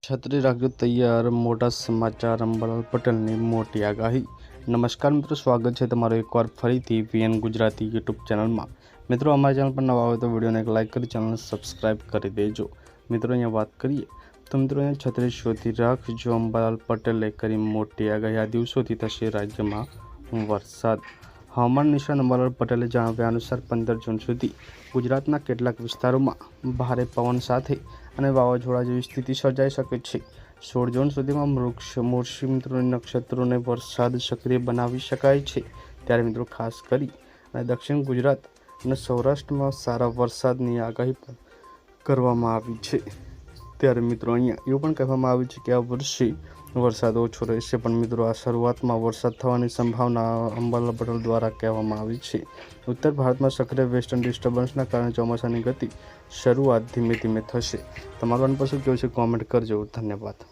छतरी રાખજો તૈયાર મોટા સમાચાર અંબાલાલ પટેલની મોટી આગાહી। નમસ્કાર મિત્રો, સ્વાગત છે તમારું એકવાર ફરીથી વીએન ગુજરાતી યુટ્યુબ ચેનલમાં। મિત્રો, અમારી ચેનલ પર નવા હોય તો વિડીયોને એક લાઇક કરી ચેનલને સબસ્ક્રાઇબ કરી દેજો। મિત્રો, અહીંયા વાત કરીએ તો મિત્રો અહીંયા છત્રી શોધી રાખજો, અંબાલાલ પટેલે કરી મોટી આગાહી। આ દિવસોથી થશે રાજ્યમાં વરસાદ। હવામાન નિષ્ણાત અંબાલાલ પટેલે જણાવ્યા અનુસાર 15 જૂન સુધી ગુજરાતના કેટલાક વિસ્તારોમાં ભારે પવન સાથે અને વાવાઝોડા જેવી સ્થિતિ સર્જાઈ શકે છે। 16 જૂન સુધીમાં મોરસી મિત્રોને નક્ષત્રોને વરસાદ સક્રિય બનાવી શકાય છે। ત્યારે મિત્રો ખાસ કરી અને દક્ષિણ ગુજરાત અને સૌરાષ્ટ્રમાં સારા વરસાદની આગાહી પણ કરવામાં આવી છે। ત્યારે મિત્રો અહીંયા એવું પણ કહેવામાં આવ્યું છે કે આ વર્ષે વરસાદ ઓછો રહેશે, પણ મિત્રો આ શરૂઆતમાં વરસાદ થવાની સંભાવના અંબાલાલ પટેલ દ્વારા કહેવામાં આવી છે। ઉત્તર ભારતમાં સક્રિય વેસ્ટર્ન ડિસ્ટર્બન્સના કારણે ચોમાસાની ગતિ શરૂઆત ધીમે ધીમે થશે। તમારું અનુભવ શું કહેવું છે, કોમેન્ટ કરજો। ધન્યવાદ।